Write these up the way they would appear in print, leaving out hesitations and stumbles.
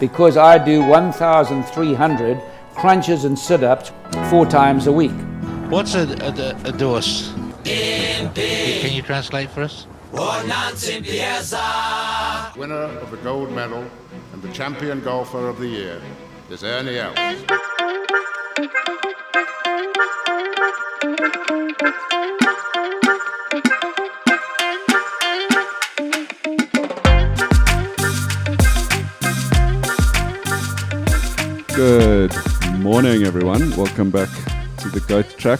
because I do 1,300 crunches and sit-ups 4 times a week. What's a dose? Can you translate for us? Winner of the gold medal and the champion golfer of the year is Ernie Els. Good morning, everyone. Welcome back to the Goat Track.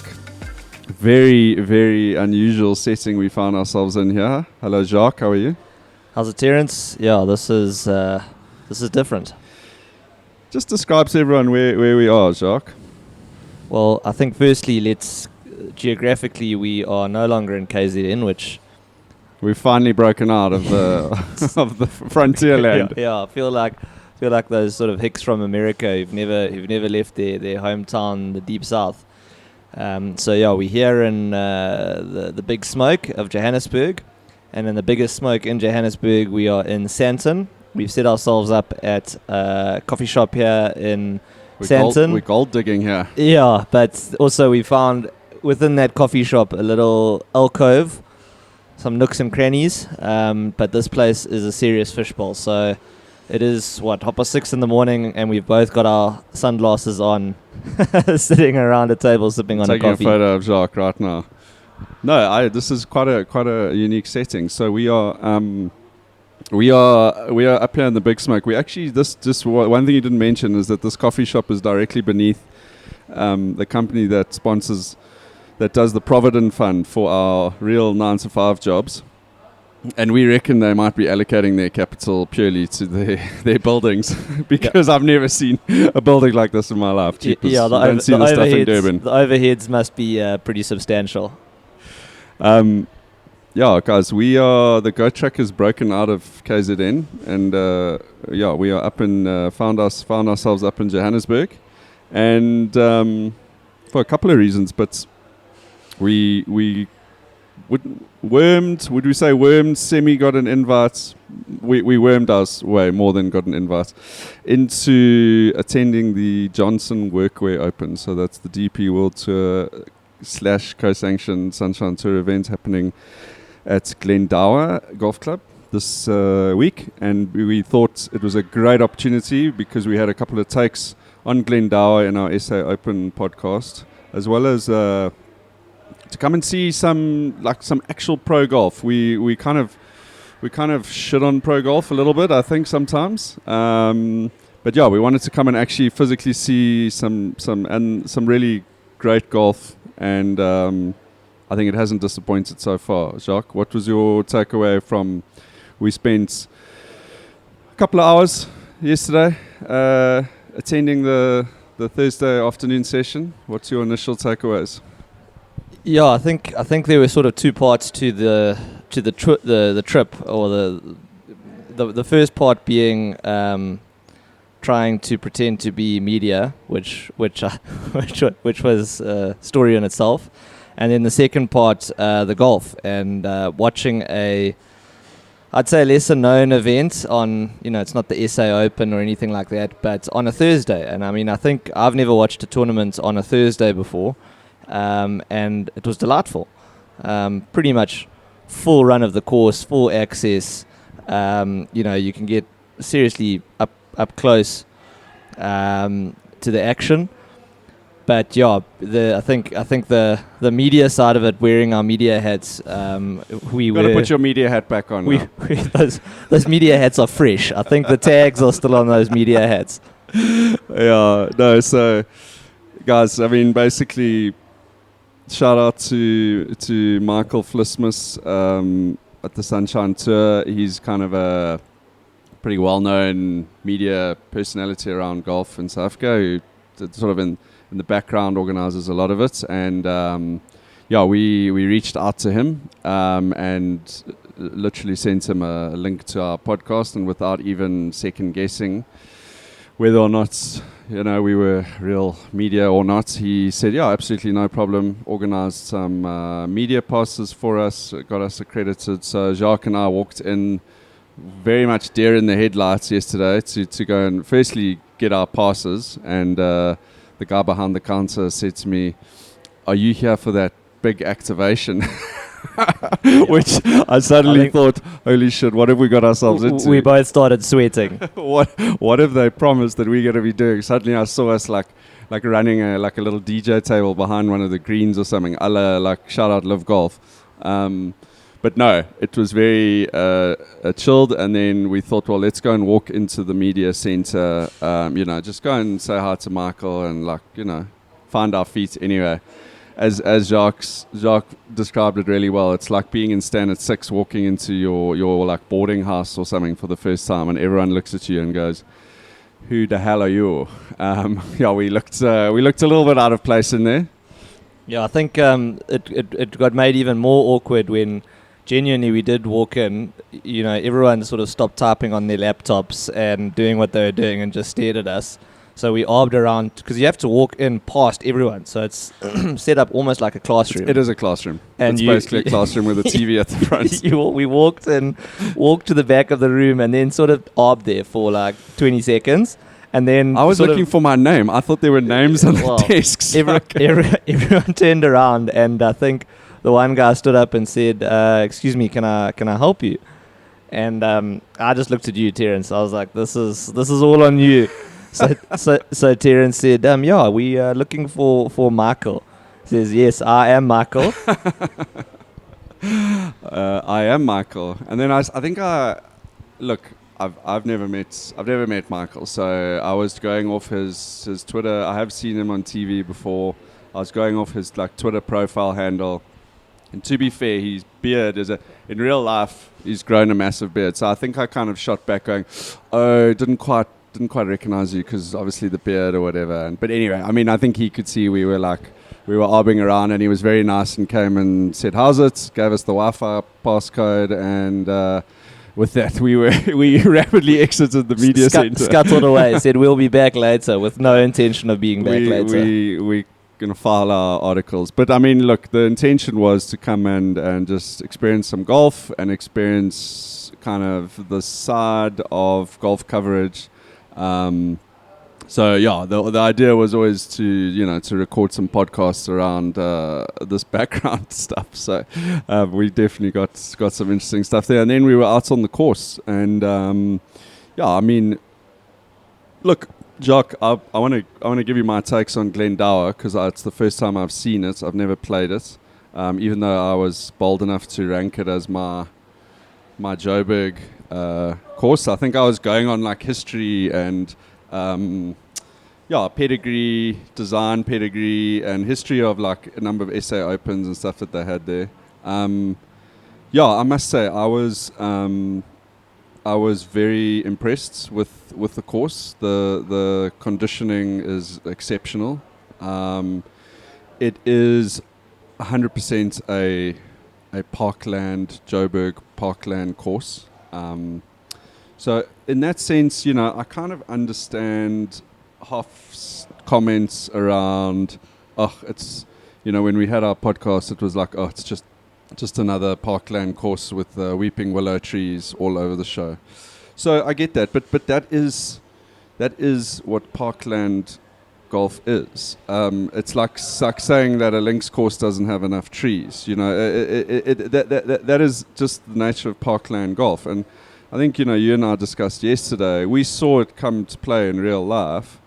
Very, very unusual setting we found ourselves in here. Hello, Jacques. How are you? How's it, Terence? Yeah, this is different. Just describe to everyone where we are, Jacques. Well, I think firstly, geographically, we are no longer in KZN, which we've finally broken out of the of the frontier land. Yeah, I feel like those sort of hicks from America who've never left their hometown, the deep south. So yeah, we're here in the big smoke of Johannesburg, and in the biggest smoke in Johannesburg, we are in Sandton. We've set ourselves up at a coffee shop here in Sandton. We're gold digging here. Yeah, but also we found within that coffee shop a little alcove, some nooks and crannies. But this place is a serious fishbowl. So it is 6:30 in the morning, and we've both got our sunglasses on, sitting around a table sipping on a coffee. Taking a photo of Jacques right now. No, this is quite a unique setting. So we are up here in the big smoke. We actually one thing you didn't mention is that this coffee shop is directly beneath the company that does the Provident Fund for our real 9-to-5 jobs. And we reckon they might be allocating their capital purely to their buildings because I've never seen a building like this in my life. Yeah, the overheads must be pretty substantial. Yeah, guys, the Goat Track is broken out of KZN, and we are up in found ourselves up in Johannesburg, and for a couple of reasons, but we semi got an invite. We wormed us way more than got an invite into attending the Jonsson Workwear Open. So that's the DP World Tour / co-sanctioned Sunshine Tour event happening at Glendower Golf Club this week. And we thought it was a great opportunity because we had a couple of takes on Glendower in our SA Open podcast, as well as to come and see some actual pro golf. We kind of shit on pro golf a little bit, I think, sometimes. But yeah, we wanted to come and actually physically see some really great golf, and I think it hasn't disappointed so far. Jacques, what was your takeaway from? We spent a couple of hours yesterday attending the Thursday afternoon session. What's your initial takeaways? Yeah, I think there were sort of two parts to the trip, or the first part being trying to pretend to be media, which was a story in itself, and then the second part, the golf, and watching I'd say a lesser known event on, it's not the SA Open or anything like that, but on a Thursday. And I mean, I think I've never watched a tournament on a Thursday before. And it was delightful. Pretty much full run of the course, full access. You can get seriously up close to the action. But yeah, I think the media side of it, wearing our media hats, we got to put your media hat back on. Those media hats are fresh. I think the tags are still on those media hats. Yeah, no. So, guys, I mean, basically, shout out to Michael Flismus at the Sunshine Tour. He's kind of a pretty well-known media personality around golf in South Africa, who sort of in the background organizes a lot of it. And we reached out to him and literally sent him a link to our podcast, and without even second guessing whether or not we were real media or not, he said, yeah, absolutely no problem. Organized some media passes for us, got us accredited. So Jacques and I walked in very much deer in the headlights yesterday to go and firstly get our passes, and the guy behind the counter said to me, "Are you here for that big activation?" Which I suddenly thought, holy shit, what have we got ourselves into? We both started sweating. What have they promised that we're going to be doing? Suddenly I saw us like running a little DJ table behind one of the greens or something, a la, like shout out Live Golf. But no, it was very chilled, and then we thought, well, let's go and walk into the media center, just go and say hi to Michael and find our feet anyway. As Jacques described it really well, it's like being in stand at 6 walking into your like boarding house or something for the first time, and everyone looks at you and goes, "Who the hell are you?" We looked a little bit out of place in there. Yeah, I think it got made even more awkward when genuinely we did walk in. Everyone sort of stopped typing on their laptops and doing what they were doing and just stared at us. So we arbed around, because you have to walk in past everyone. So it's set up almost like a classroom. It is a classroom. And it's basically a classroom with a TV at the front. We walked to the back of the room and then sort of arbed there for like 20 seconds. And then I was looking for my name. I thought there were names on the desks. Everyone turned around, and I think the one guy stood up and said, "Excuse me, can I help you?" And I just looked at you, Terence. I was like, "This is all on you." So Terence said, "Yeah, we are looking for Michael." He says, "Yes, I am Michael." I am Michael, and then I've never met Michael, so I was going off his Twitter. I have seen him on TV before. I was going off his Twitter profile handle, and to be fair, his beard in real life he's grown a massive beard. So I think I kind of shot back, going, "Oh, didn't quite recognize you because obviously the beard or whatever." But anyway, I mean, I think he could see we were arbing around, and he was very nice and came and said, "How's it?" Gave us the Wi-Fi passcode, and with that, we rapidly exited the media center. Scuttled away. Said we'll be back later, with no intention of being back later. We gonna file our articles, but I mean, look, the intention was to come and just experience some golf and experience kind of the side of golf coverage. So yeah, the idea was always to record some podcasts around this background stuff. So we definitely got some interesting stuff there. And then we were out on the course, and I mean, look, Jock, I want to give you my takes on Glendower, because it's the first time I've seen it. I've never played it, even though I was bold enough to rank it as my Joburg course. I think I was going on like history and pedigree, design pedigree, and history of like a number of SA Opens and stuff that they had there. I must say I was very impressed with the course. The conditioning is exceptional. It is 100% a Parkland, Joburg Parkland course. So in that sense, I kind of understand Hoff's comments around, it's, when we had our podcast, it was like, it's just another Parkland course with weeping willow trees all over the show. So I get that, but that is what Parkland golf is. It's like saying that a links course doesn't have enough trees. That is just the nature of Parkland golf. And I think you and I discussed yesterday. We saw it come to play in real life.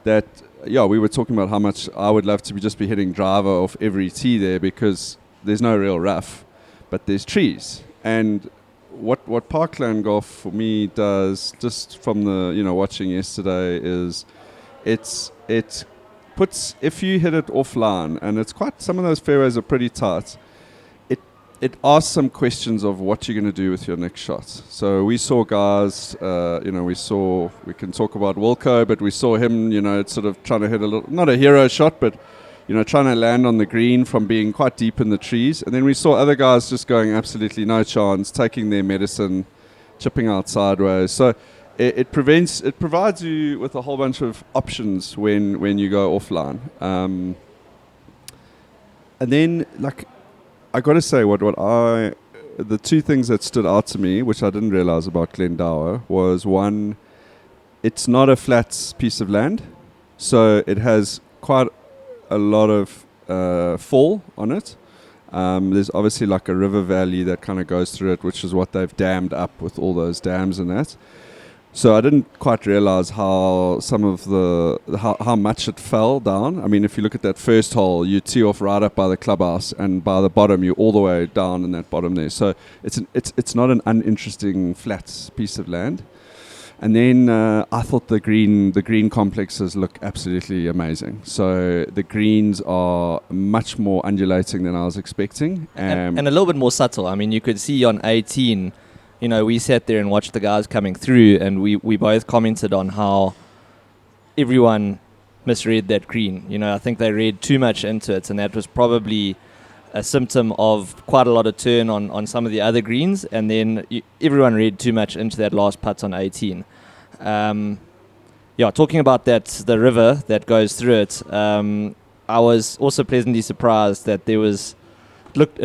That we were talking about how much I would love to be hitting driver off every tee there, because there's no real rough, but there's trees. And what Parkland golf for me does, just from the watching yesterday, is it puts, if you hit it offline, and it's quite, some of those fairways are pretty tight, it asks some questions of what you're going to do with your next shot. So we saw guys, we can talk about Wilco, but we saw him, sort of trying to hit a little, not a hero shot, but trying to land on the green from being quite deep in the trees. And then we saw other guys just going absolutely no chance, taking their medicine, chipping out sideways. So it provides you with a whole bunch of options when you go offline. And then, like, I got to say, what the two things that stood out to me, which I didn't realize about Glendower, was one, it's not a flat piece of land, so it has quite a lot of fall on it. There's obviously like a river valley that kind of goes through it, which is what they've dammed up with all those dams and that. So I didn't quite realize how how much it fell down. I mean, if you look at that first hole, you tee off right up by the clubhouse, and by the bottom, you're all the way down in that bottom there. So it's not an uninteresting flat piece of land. And then I thought the green complexes look absolutely amazing. So the greens are much more undulating than I was expecting, and a little bit more subtle. I mean, you could see on 18. You know, we sat there and watched the guys coming through, and we both commented on how everyone misread that green. You know, I think they read too much into it, and that was probably a symptom of quite a lot of turn on some of the other greens, and then everyone read too much into that last putt on 18. Talking about the river that goes through it, I was also pleasantly surprised that it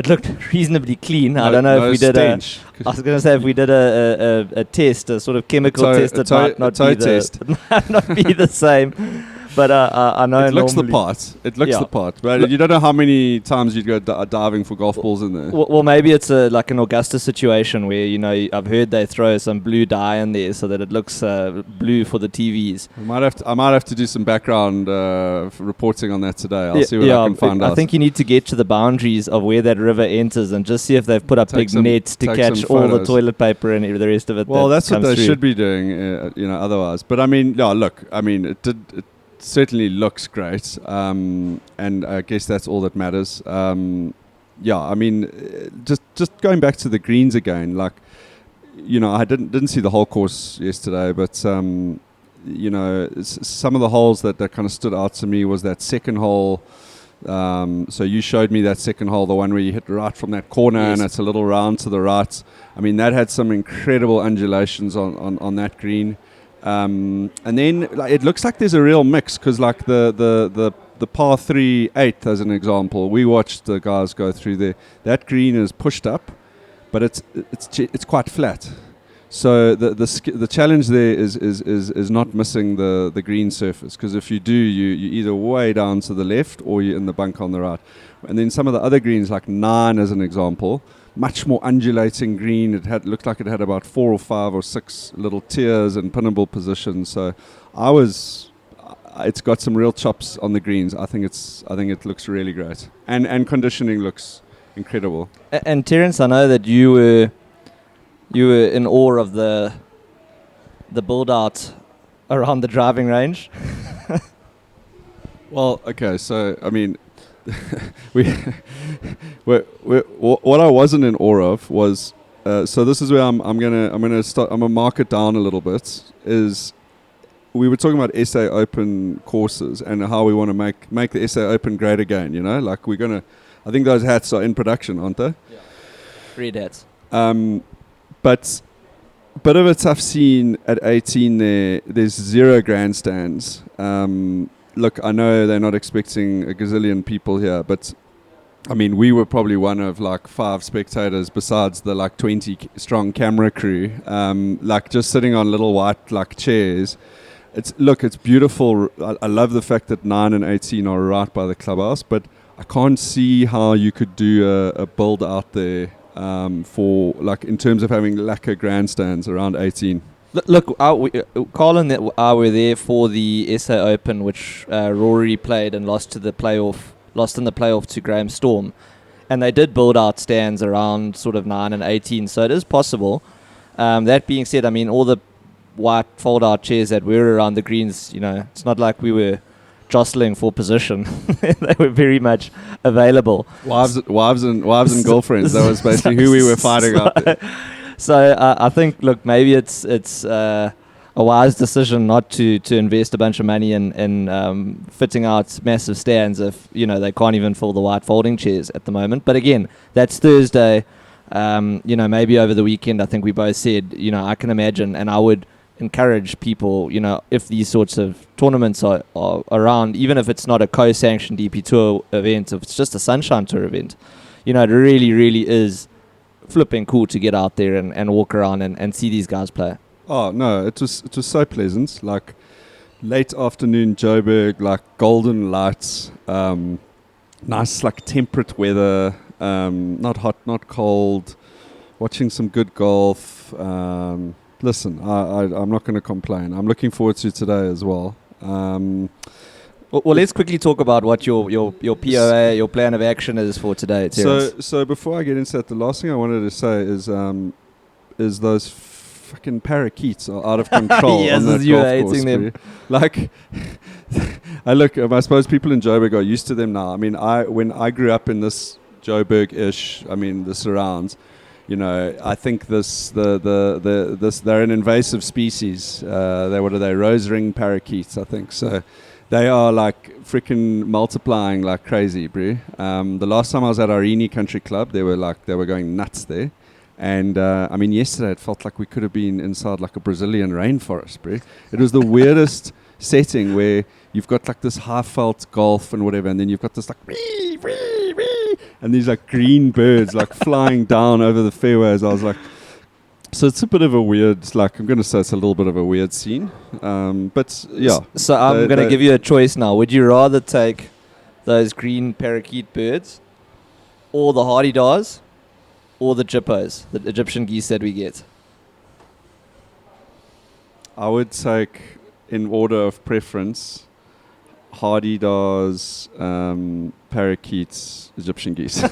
looked reasonably clean. I don't know if we did stench. I was going to say if we did a test, a sort of chemical test, it might not be the same. But I know it looks the part. It looks the part. But you don't know how many times you'd go diving for golf balls in there. Well, maybe it's like an Augusta situation where, you know, I've heard they throw some blue dye in there so that it looks blue for the TVs. I might have to do some background reporting on that today. I'll see what I can find out. I think you need to get to the boundaries of where that river enters and just see if they've put up big nets to catch all the toilet paper and the rest of it. Well, that's what they should be doing, otherwise. But I mean, it certainly looks great, and I guess that's all that matters. I mean, just going back to the greens again, like, you know, I didn't see the whole course yesterday, but some of the holes that kind of stood out to me was that second hole. So you showed me that second hole, the one where you hit right from that corner, yes, and it's a little round to the right. I mean, that had some incredible undulations on that green. And then it looks like there's a real mix, because like the par 3 8th as an example, we watched the guys go through there. That green is pushed up, but it's quite flat. So the challenge there is not missing the green surface, because if you do, you either way down to the left or you're in the bunker on the right. And then some of the other greens, like 9 as an example, much more undulating green. It looked like it had about 4 or 5 or 6 little tiers and pinnable positions. So it's got some real chops on the greens. I think it looks really great, and conditioning looks incredible. And Terence, I know that you were in awe of the build out around the driving range. Well, okay, so I mean, what I wasn't in awe of was so this is where I'm gonna mark it down a little bit. Is we were talking about SA Open courses and how we want to make the SA Open great again. You know, like I think those hats are in production, aren't they? Yeah. Red hats. But a bit of it I've seen at 18 there's 0 grandstands. Look, I know they're not expecting a gazillion people here, but I mean, we were probably one of like 5 spectators besides the like 20 strong camera crew, like just sitting on little white like chairs. It's beautiful. I love the fact that 9 and 18 are right by the clubhouse, but I can't see how you could do a build out there for like in terms of having lacquer grandstands around 18. Look, Colin and I were there for the SA Open, which Rory played and lost in the playoff to Graham Storm, and they did build out stands around sort of 9 and 18, so it is possible. That being said, I mean, all the white fold-out chairs that were around the greens, you know, it's not like we were jostling for position. They were very much available. Wives and girlfriends. That was basically who we were fighting out there. So I think, look, maybe it's a wise decision not to invest a bunch of money in fitting out massive stands if, you know, they can't even fill the white folding chairs at the moment. But again, that's Thursday. You know, maybe over the weekend, I think we both said, you know, I can imagine, and I would encourage people, you know, if these sorts of tournaments are around, even if it's not a co-sanctioned DP Tour event, if it's just a Sunshine Tour event, you know, it really, really is flipping cool to get out there and walk around and see these guys play. Oh no, it was so pleasant. Like late afternoon Joburg, like golden lights, nice like temperate weather, not hot, not cold. Watching some good golf. Listen, I'm not going to complain. I'm looking forward to today as well. Well, let's quickly talk about what your POA, your plan of action is for today, Terence. So before I get into that, the last thing I wanted to say is those fucking parakeets are out of control Yes, on that you golf are course. hating them. Like, I suppose people in Joburg are used to them now. I mean, when I grew up in this Joburg-ish, I mean, the surrounds, you know, I think this they're an invasive species. What are they? Rose ring parakeets, I think. So they are like freaking multiplying like crazy, bro. The last time I was at Arini Country Club, they were going nuts there. And I mean, yesterday it felt like we could have been inside like a Brazilian rainforest, bro. It was the weirdest setting where you've got like this high-felt golf and whatever, and then you've got this like and these like green birds like flying down over the fairways. I was like, so it's a bit of a weird, like I'm going to say it's a little bit of a weird scene. But yeah. So I'm going to give you a choice now. Would you rather take those green parakeet birds or the hardy-dars or the jippos, the Egyptian geese that we get? I would take, in order of preference, hardy-dars, parakeets, Egyptian geese.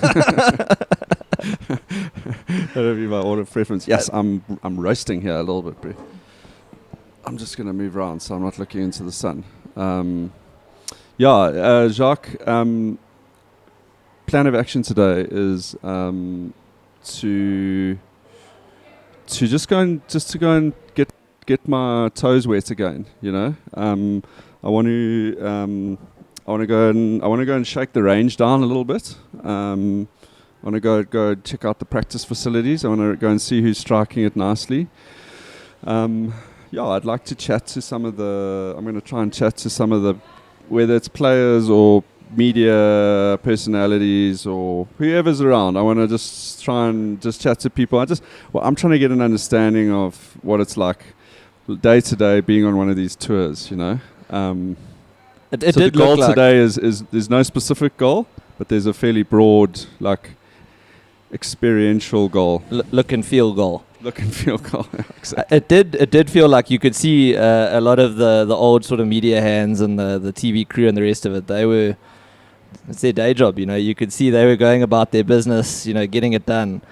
That'll be my order of preference. Yes, I'm roasting here a little bit, bro. I'm just going to move around so I'm not looking into the sun. Jacques, plan of action today is to just go and get my toes wet again. You know, I want to go and shake the range down a little bit. I want to go check out the practice facilities. I want to go and see who's striking it nicely. I'd like to chat to I'm going to try and chat to some of the, whether it's players or media personalities or whoever's around. I want to just try and just chat to people. I'm trying to get an understanding of what it's like day to day being on one of these tours, you know. It so did the goal look like today is there's no specific goal, but there's a fairly broad, like, experiential goal. Look and feel goal. Look and feel goal. Exactly. It did feel like you could see a lot of the old sort of media hands and the TV crew and the rest of it. It's their day job, you know. You could see they were going about their business, you know, getting it done.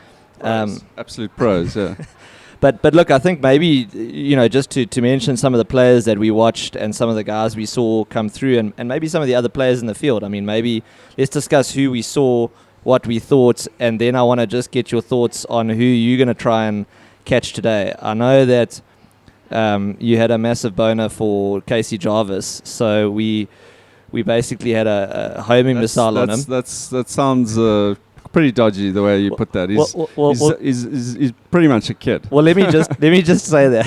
Absolute pros, yeah. But look, I think maybe, you know, just to mention some of the players that we watched and some of the guys we saw come through and maybe some of the other players in the field. I mean, maybe let's discuss who we saw, what we thought, and then I want to just get your thoughts on who you're going to try and catch today. I know that you had a massive boner for Casey Jarvis, so we basically had a homing missile on him. That sounds pretty dodgy the way you put that. He's pretty much a kid. Well, let me just say that.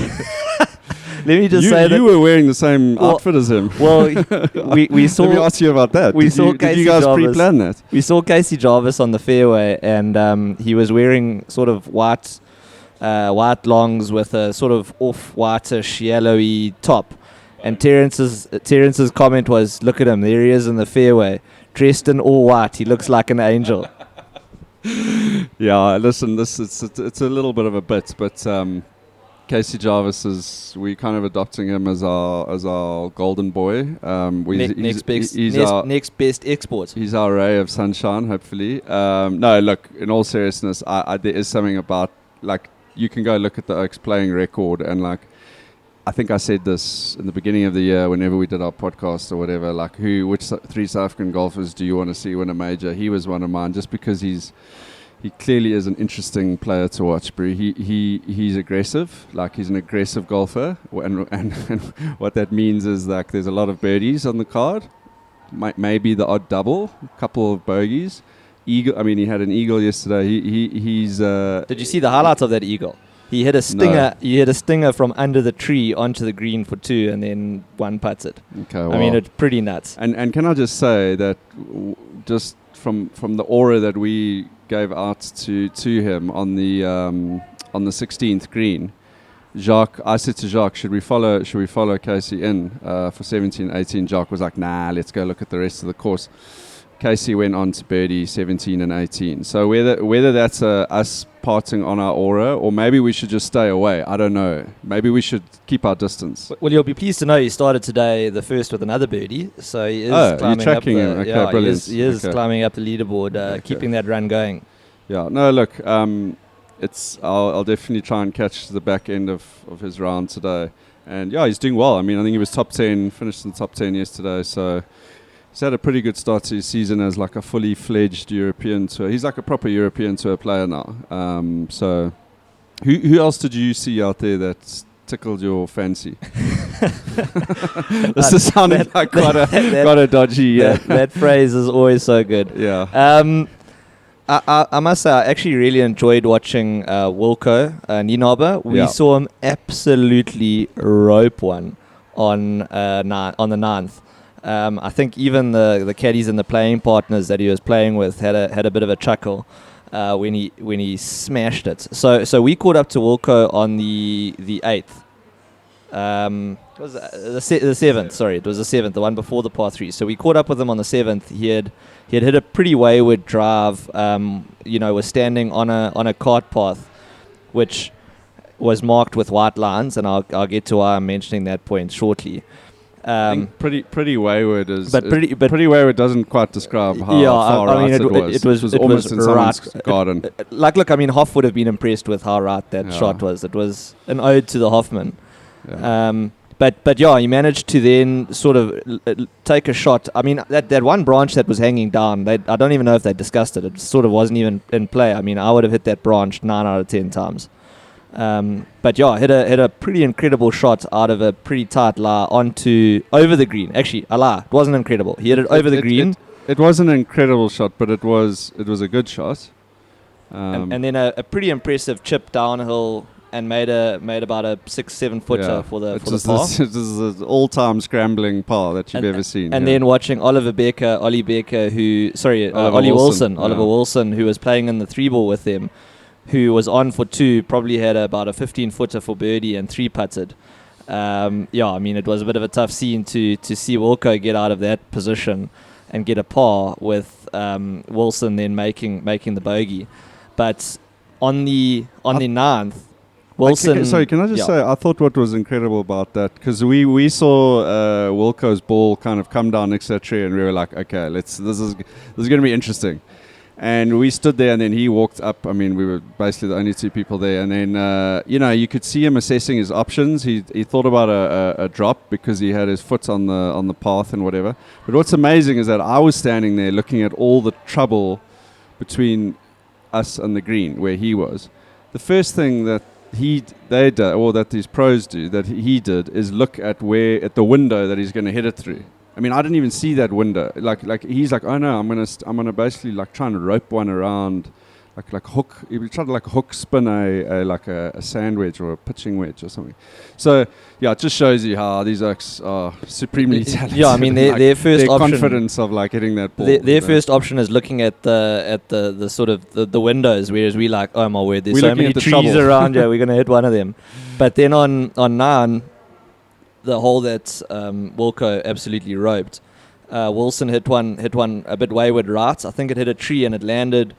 Let me just say that you were wearing the same outfit as him. Well, we saw. Let me ask you about that. Did you guys pre-plan that? We saw Casey Jarvis on the fairway, and he was wearing sort of white longs with a sort of off-whitish yellowy top. And Terence's comment was, "Look at him, there he is in the fairway, dressed in all white. He looks like an angel." Yeah, listen, it's a little bit of a bit, but Casey Jarvis we're kind of adopting him as our golden boy. Next best export. He's our ray of sunshine, hopefully. No, look, in all seriousness, there is something about, like, you can go look at the Oaks playing record, and like, I think I said this in the beginning of the year whenever we did our podcast or whatever, like, which three South African golfers do you want to see win a major? He was one of mine, just because he clearly is an interesting player to watch, bro. He's aggressive, like, he's an aggressive golfer, and what that means is, like, there's a lot of birdies on the card, maybe the odd double, a couple of bogeys. Eagle. I mean, he had an eagle yesterday. He's. Did you see the highlights of that eagle? He hit a stinger. No. He hit a stinger from under the tree onto the green for 2, and then one putts it. Okay, well, I mean, it's pretty nuts. And can I just say that just from the aura that we gave out to him on the 16th green. Jacques, I said to Jacques, should we follow Casey in for 17, 18? Jacques was like, nah, let's go look at the rest of the course. Casey went on to birdie 17 and 18. So whether that's us parting on our aura, or maybe we should just stay away. I don't know. Maybe we should keep our distance. Well, you'll be pleased to know he started today the first with another birdie. So he is climbing you're tracking him. Okay, brilliant. He is climbing up the leaderboard, keeping that run going. Yeah. No, look. I'll definitely try and catch the back end of his round today. And yeah, he's doing well. I mean, I think he was top 10, finished in the top 10 yesterday. So he's had a pretty good start to his season as like a fully fledged European tour. He's like a proper European tour player now. So who else did you see out there that tickled your fancy? This is sounding like quite a dodgy. That phrase is always so good. Yeah. I must say, I actually really enjoyed watching Wilco Nienaber. We saw him absolutely rope one on the 9th. I think even the caddies and the playing partners that he was playing with had a bit of a chuckle when he smashed it. So we caught up to Wilco on the 8th. It was the 7th. Sorry, it was the 7th, the one before the par 3. So we caught up with him on the 7th. He had hit a pretty wayward drive. Was standing on a cart path, which was marked with white lines, and I'll get to why I'm mentioning that point shortly. I think pretty wayward is, pretty wayward doesn't quite describe how far right it was. It was almost in someone's garden. Look, I mean, Hoff would have been impressed with how right that shot was. It was an ode to the Hoffman. Yeah. But he managed to then sort of take a shot. I mean, that one branch that was hanging down, I don't even know if they discussed it. It sort of wasn't even in play. I mean, I would have hit that branch 9 out of 10 times. Hit a pretty incredible shot out of a pretty tight lie over the green. Actually, a lie. It wasn't incredible. He hit it over the green. It was an incredible shot, but it was a good shot. And then a pretty impressive chip downhill. And made about a 6-7 footer for the par. This is an all-time scrambling par that you've ever seen. And then watching Ollie Becker, Ollie Wilson, Oliver Wilson, who was playing in the 3-ball with them, who was on for 2, probably had about a 15 footer for birdie and 3 putted. I mean, it was a bit of a tough scene to see Wilco get out of that position and get a par with Wilson then making the bogey. But on the 9th. Wilson. Can I just say, I thought what was incredible about that, because we saw Wilco's ball kind of come down next to that tree, and we were like, okay, this is going to be interesting. And we stood there, and then he walked up. I mean, we were basically the only 2 people there. And then, you could see him assessing his options. He thought about a drop because he had his foot on the path and whatever. But what's amazing is that I was standing there looking at all the trouble between us and the green where he was. The first thing that they did, or that these pros do, that he did, is look at the window that he's going to hit it through. I mean, I didn't even see that window. Like he's like, oh no, I'm gonna basically like try and rope one around, like hook. He would try to like hook spin a sand wedge or a pitching wedge or something. So yeah, it just shows you how these oaks are supremely talented. Yeah, I mean their first their option, confidence of like hitting that ball. Their first option is looking at the sort of the windows, whereas we like, oh my word, there's we're so many trees around. Yeah, we're gonna hit one of them. But then on 9. The hole that Wilco absolutely roped. Wilson hit one a bit wayward right. I think it hit a tree and it landed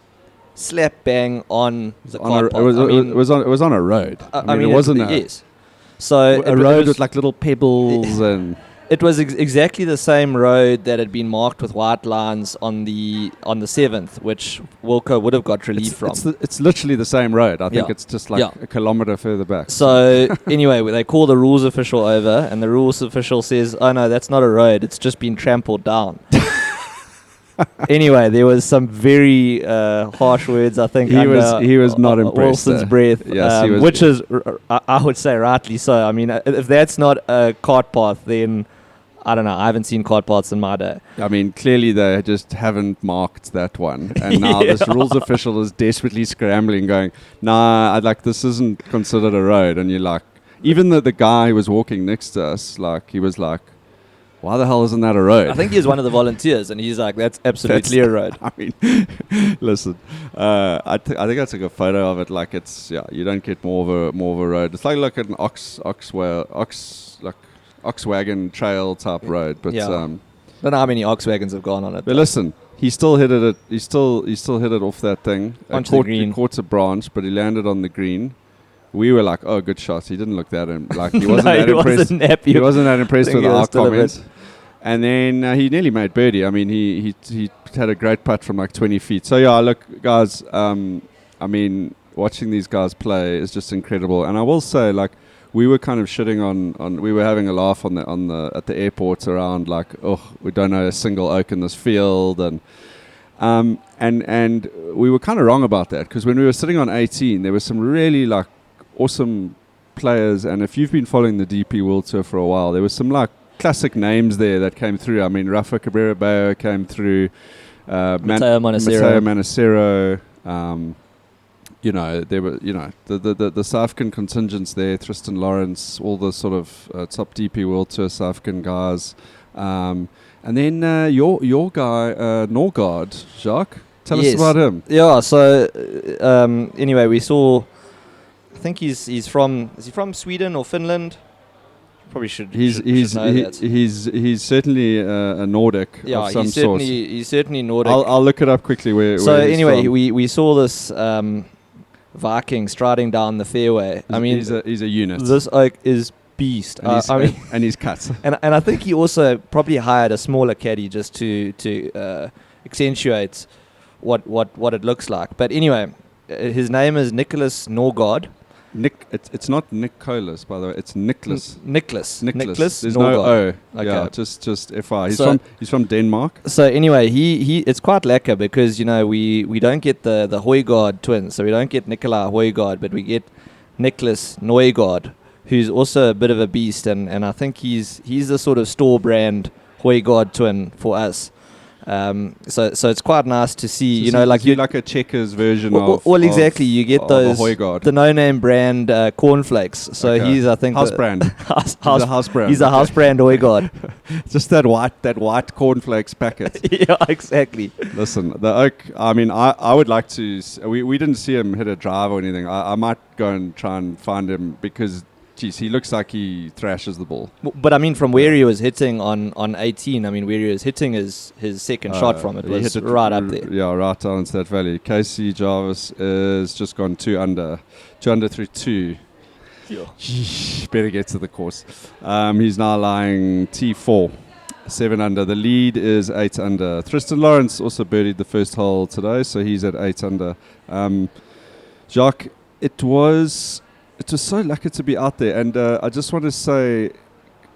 slap bang on the car park. It was on a road. I mean, it wasn't yes. So a road with like little pebbles and. It was exactly the same road that had been marked with white lines on the 7th, which Wilco would have got relief from. It's literally the same road. I think it's just like a kilometre further back. So anyway, they call the rules official over, and the rules official says, "Oh no, that's not a road. It's just been trampled down." Anyway, there was some very harsh words. I think he was not impressed. Wilson's breath, yes, which is, I would say, rightly so. I mean, if that's not a cart path, then I don't know. I haven't seen cart paths in my day. I mean, clearly they just haven't marked that one, and now this rules official is desperately scrambling, going, "Nah, this isn't considered a road." And you're like, even the guy who was walking next to us, like he was like, why the hell isn't that a road? I think he was one of the volunteers, and he's like, that's absolutely a road. I mean, listen, I think I took a photo of it. Like it's you don't get more of a road. It's like an ox wagon trail type road. But don't know how many ox wagons have gone on it. But listen, he still hit it. He still hit it off that thing. Onto the green. He caught a branch, but he landed on the green. We were like, "Oh, good shot." He didn't look that like he wasn't that impressed. He wasn't that impressed with our comments. And then he nearly made birdie. I mean, he had a great putt from like 20 feet. So yeah, look, guys. I mean, watching these guys play is just incredible. And I will say, like, we were kind of shitting on. We were having a laugh at the airports around like, oh, we don't know a single oak in this field, and we were kind of wrong about that, because when we were sitting on 18, there were some really like awesome players. And if you've been following the DP World Tour for a while, there was some like classic names there that came through. I mean, Rafa Cabrera-Bello came through, Matteo Manacero. You know, there were, you know, the South African contingents there, Tristan Lawrence, all the sort of top DP World Tour South African guys. And then your guy, Norgard, Jacques, tell us about him. Yeah, so anyway, we saw, I think is he from Sweden or Finland? Probably should. He's certainly a Nordic of some sort. He's certainly Nordic. I'll look it up quickly. Where anyway, we saw this Viking striding down the fairway. I mean, he's a unit. This oak is beast. And he's cut. and I think he also probably hired a smaller caddy just to accentuate what it looks like. But anyway, his name is Nicholas Norgard. It's not Nicholas, by the way. It's Nicholas. Nicholas. There's Norgard. no O. Okay. Yeah, just FI. He's from Denmark. So anyway, he it's quite lekker because, you know, we don't get the Højgaard twins, so we don't get Nikolai Højgaard, but we get Nicholas Norgard, who's also a bit of a beast, and I think he's the sort of store brand Højgaard twin for us. So it's quite nice to see, you know, like you like a Checkers version of. Well, exactly. You get those the no-name brand cornflakes. So okay. He's, I think, house brand. House brand. He's a house brand Højgaard. Just that white cornflakes packet. Yeah, exactly. Listen, the oak. I mean, I would like to. We didn't see him hit a drive or anything. I might go and try and find him because, geez, he looks like he thrashes the ball. But I mean, from where he was hitting on 18, I mean, where he was hitting his second shot from it was right up there. Yeah, right down into that valley. Casey Jarvis is just gone 2 under through 2. Yeah. Better get to the course. He's now lying T4, 7 under. The lead is 8 under. Tristan Lawrence also birdied the first hole today, so he's at 8 under. Jacques, it was so lucky to be out there, and I just want to say,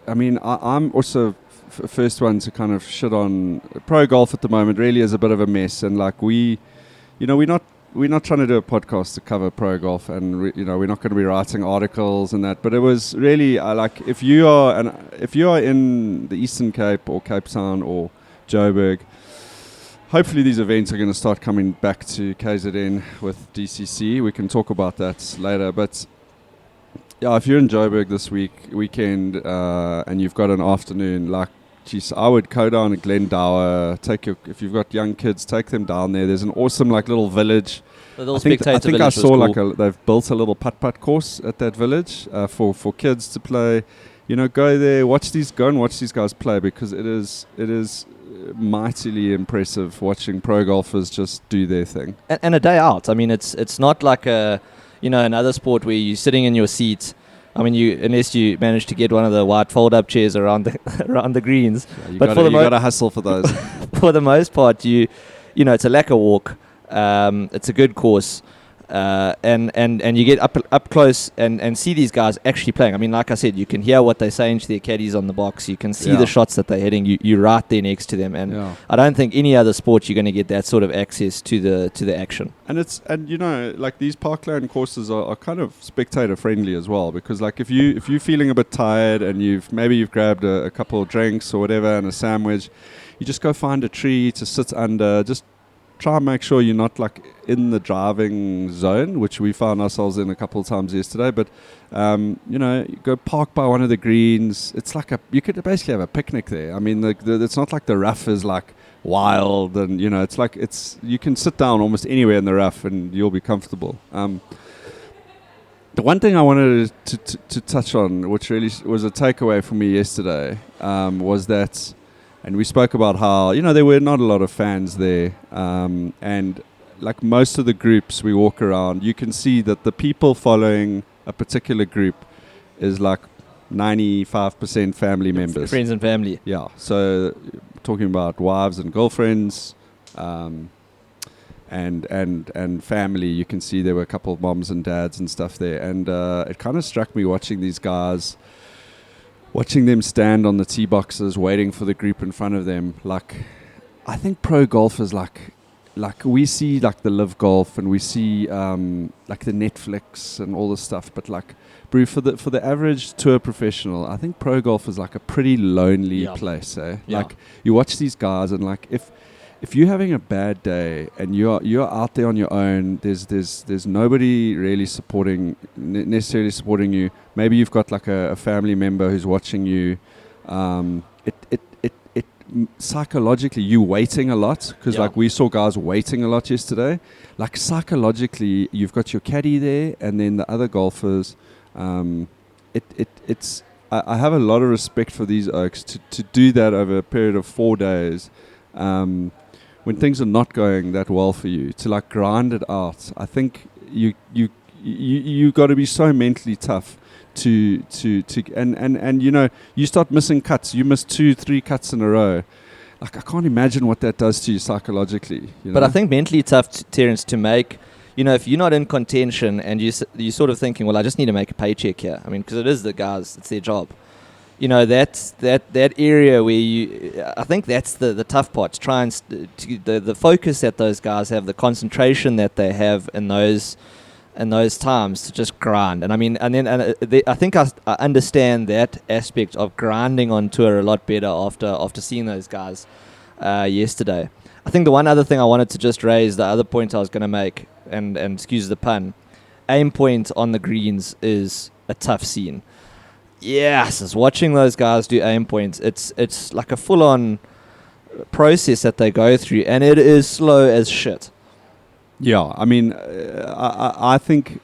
I mean, I'm also first one to kind of shit on pro golf at the moment. Really is a bit of a mess, and like we're not trying to do a podcast to cover pro golf, and we're not going to be writing articles and that. But it was really like if you are in the Eastern Cape or Cape Town or Joburg. Hopefully these events are going to start coming back to KZN with DCC. We can talk about that later, but. Yeah, if you're in Joburg this weekend, and you've got an afternoon, like, geez, I would go down to Glendower. If you've got young kids, take them down there. There's an awesome like little village. The little spectator village. I saw cool. They've built a little putt course at that village for kids to play. You know, go there, watch these guys play, because it is mightily impressive watching pro golfers just do their thing. And a day out. I mean, it's not like another sport where you're sitting in your seat. I mean, unless you manage to get one of the white fold-up chairs around the greens. Yeah, but you got to hustle for those. For the most part, it's a lacquer walk. It's a good course, and you get up close and see these guys actually playing. I mean, like I said, you can hear what they're saying to their caddies on the box. You can see the shots that they're hitting. You're right there next to them, and I don't think any other sport you're going to get that sort of access to the action. And like these parkland courses are kind of spectator friendly as well, because like if you're feeling a bit tired and you've grabbed a couple of drinks or whatever and a sandwich, you just go find a tree to sit under, just try and make sure you're not like in the driving zone, which we found ourselves in a couple of times yesterday. But you know, you go park by one of the greens. It's like you could basically have a picnic there. I mean, it's not like the rough is like wild, and you know, it's like you can sit down almost anywhere in the rough and you'll be comfortable. The one thing I wanted to touch on, which really was a takeaway for me yesterday, was that, and we spoke about how, you know, there were not a lot of fans there, and like most of the groups we walk around, you can see that the people following a particular group is like 95% family members. Friends and family. Yeah, so talking about wives and girlfriends, and family. You can see there were a couple of moms and dads and stuff there, and it kind of struck me watching these guys, watching them stand on the tee boxes waiting for the group in front of them. Like, I think pro golfers, like we see like the Live Golf, and we see like the Netflix and all this stuff, but like, bro, for the average tour professional, I think pro golf is like a pretty lonely place, eh? Yeah. Like, you watch these guys, and like, if you're having a bad day and you're out there on your own, there's nobody really necessarily supporting you. Maybe you've got like a family member who's watching you. It psychologically, you waiting a lot, because like we saw guys waiting a lot yesterday. Like, psychologically, you've got your caddy there, and then the other golfers. It's I have a lot of respect for these oaks to do that over a period of 4 days. When things are not going that well for you, to like grind it out. I think you got to be so mentally tough to and you know, you start missing cuts. You miss 2-3 cuts in a row. Like, I can't imagine what that does to you psychologically. You know? But I think mentally tough, Terence, to make. You know, if you're not in contention and you're sort of thinking, well, I just need to make a paycheck here. I mean, because it is the guys, it's their job. You know, that area where I think that's the tough part. To try and the focus that those guys have, the concentration that they have in those times to just grind. And I mean, I think I understand that aspect of grinding on tour a lot better after seeing those guys yesterday. I think the one other thing I wanted to just raise, the other point I was going to make, and excuse the pun, aim point on the greens is a tough scene. Yes, it's watching those guys do aim points. It's like a full-on process that they go through, and it is slow as shit. Yeah, I mean, I think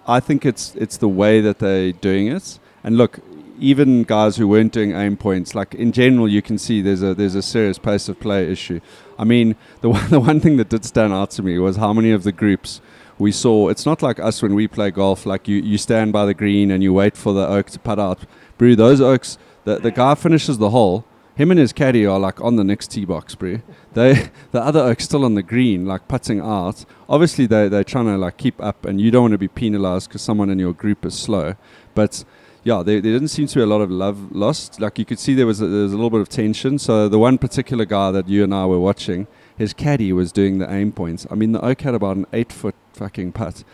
it's the way that they're doing it. And look, even guys who weren't doing aim points, like in general, you can see there's a serious pace of play issue. I mean, the one thing that did stand out to me was how many of the groups we saw. It's not like us when we play golf, like you stand by the green and you wait for the oak to putt out. Brew, those oaks, the guy finishes the hole, him and his caddy are like on the next tee box, brew. The other oak's still on the green, like putting out. Obviously, they're trying to like keep up, and you don't want to be penalized because someone in your group is slow. But yeah, there didn't seem to be a lot of love lost. Like, you could see there was a little bit of tension. So the one particular guy that you and I were watching, his caddy was doing the aim points. I mean, the oak had about an 8-foot fucking putt.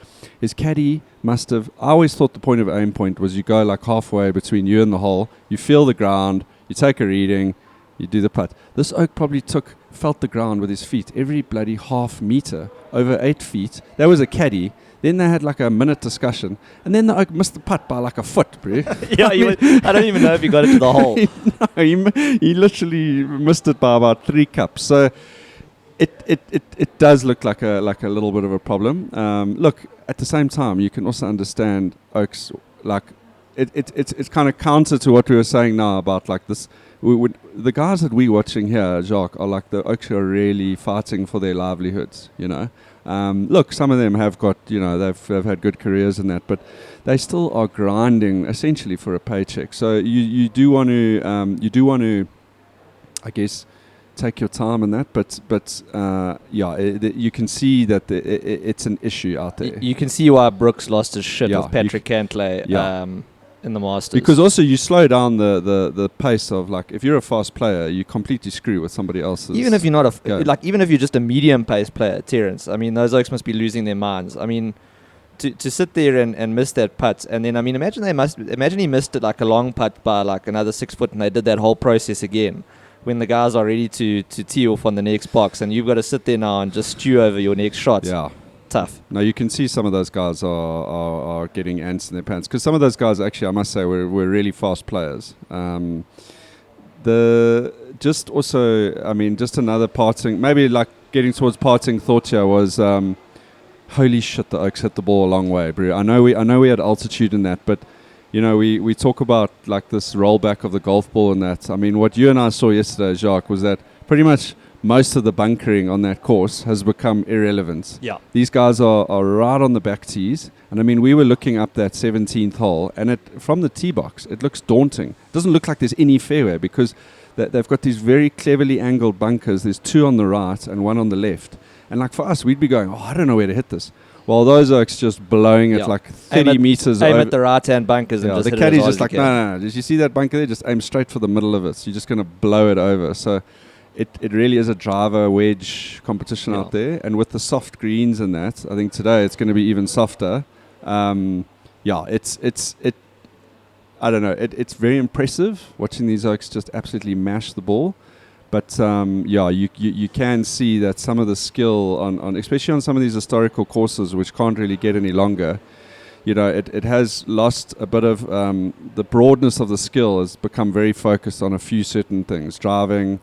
His caddy must have. I always thought the point of aim point was you go like halfway between you and the hole, you feel the ground, you take a reading, you do the putt. This oak probably felt the ground with his feet every bloody half meter over 8 feet. That was a caddy. Then they had like a minute discussion, and then the oak missed the putt by like a foot, bro. Yeah, I don't even know if he got it to the hole. No, he literally missed it by about 3 cups. So it does look like a little bit of a problem. Look, at the same time, you can also understand oaks, like it's kind of counter to what we were saying now about like this. The guys that we're watching here, Jacques, are like the oaks who are really fighting for their livelihoods, you know. Look, some of them have got, you know, they've had good careers and that, but they still are grinding essentially for a paycheck. So you do want to, I guess, take your time in that, but you can see that it's an issue out there. You can see why Brooks lost his shit with Patrick Cantlay in the Masters. Because also you slow down the pace of, like, if you're a fast player, you completely screw with somebody else's. Even if you're not even if you're just a medium pace player, Terence, I mean, those oaks must be losing their minds. I mean, to sit there and miss that putt, and then, I mean, imagine he missed it like a long putt by like another 6 foot, and they did that whole process again. when the guys are ready to tee off on the next box, and you've got to sit there now and just stew over your next shot. Yeah. Tough. No, you can see some of those guys are getting ants in their pants, because some of those guys actually, I must say, were really fast players. Just another parting, maybe like getting towards parting thought here was, holy shit, the Oaks hit the ball a long way, bro. I know we had altitude in that, but you know, we talk about like this rollback of the golf ball and that. I mean, what you and I saw yesterday, Jacques, was that pretty much most of the bunkering on that course has become irrelevant. Yeah. These guys are right on the back tees. And I mean, we were looking up that 17th hole, and from the tee box, it looks daunting. It doesn't look like there's any fairway, because they've got these very cleverly angled bunkers. There's 2 on the right and 1 on the left. And like for us, we'd be going, I don't know where to hit this. Well, those Oaks just blowing it like 30 meters aim over. at the right-hand bunkers and just the hit caddy's it as just hard like, no. Did you see that bunker there? Just aim straight for the middle of it. So you're just going to blow it over. So it really is a driver wedge competition out there. And with the soft greens and that, I think today it's going to be even softer. I don't know. It's very impressive watching these Oaks just absolutely mash the ball. But you can see that some of the skill on especially on some of these historical courses, which can't really get any longer, you know, it has lost a bit of the broadness of the skill has become very focused on a few certain things: driving,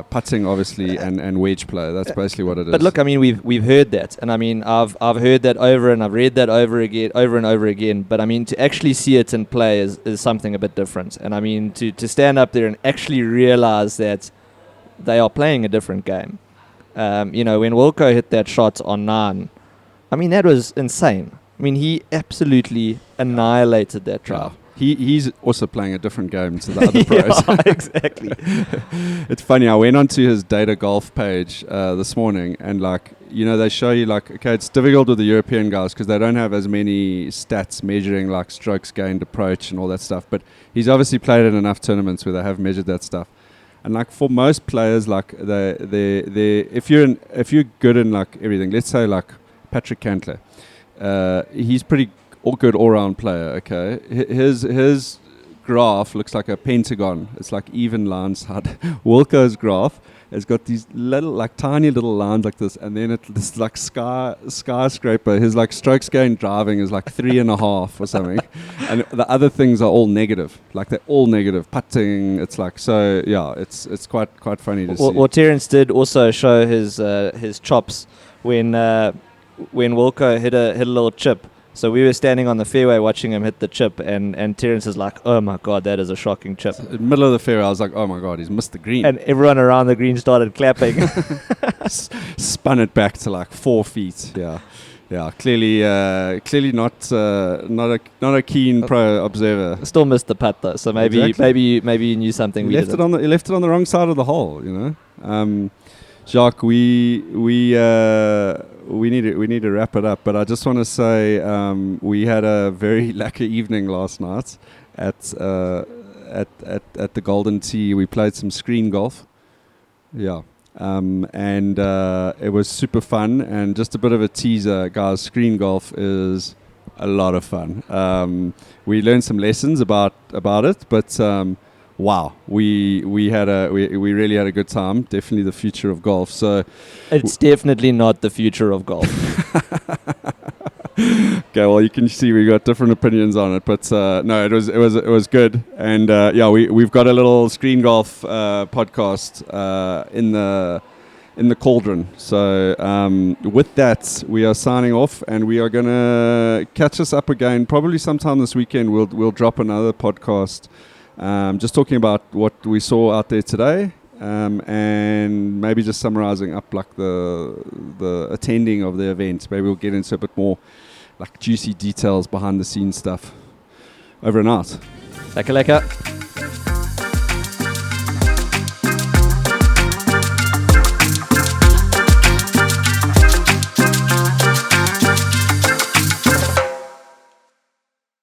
putting, obviously, and wedge play. That's basically what it is. But look, I mean, we've heard that, and I mean, I've heard that over and I've read that over and over again. But I mean, to actually see it in play is something a bit different. And I mean, to stand up there and actually realize that they are playing a different game. You know, when Wilco hit that shot on 9, I mean, that was insane. I mean, he absolutely annihilated that drive. He's also playing a different game to the other pros. Yeah, exactly. It's funny, I went onto his data golf page this morning, and like, you know, they show you like, okay, it's difficult with the European guys because they don't have as many stats measuring like strokes gained, approach and all that stuff, but he's obviously played in enough tournaments where they have measured that stuff. And like for most players, like if you're good in like everything, let's say like Patrick Cantley, he's pretty good all-round player. Okay, his graph looks like a pentagon. It's like even lines. Wilco's graph has got these little, like tiny little lines like this, and then this like skyscraper. His like strokes gained driving is like 3.5 or something, and the other things are all negative. Like they're all negative. Putting, it's like, so yeah, it's quite funny to see. Well, Terence did also show his chops when Wilco hit a little chip. So we were standing on the fairway watching him hit the chip, and Terence is like, oh my God, that is a shocking chip. In the middle of the fairway, I was like, oh my God, he's missed the green. And everyone around the green started clapping. Spun it back to like 4 feet. Yeah. Clearly not a keen pro observer. Still missed the putt though, so maybe you knew something we didn't. He left it on the wrong side of the hole, you know. Jacques, we need to wrap it up, but I just want to say we had a very lucky evening last night at the Golden Tee. We played some screen golf, and it was super fun. And just a bit of a teaser, guys, screen golf is a lot of fun. We learned some lessons about it, but wow, we really had a good time. Definitely the future of golf. So it's definitely not the future of golf. Okay, well, you can see we got different opinions on it, but no, it was good. And we've got a little screen golf podcast in the cauldron. So with that, we are signing off, and we are gonna catch us up again probably sometime this weekend. We'll drop another podcast. Just talking about what we saw out there today, and maybe just summarizing up like the attending of the event. Maybe we'll get into a bit more like juicy details behind the scenes stuff. Over and out. Lekker.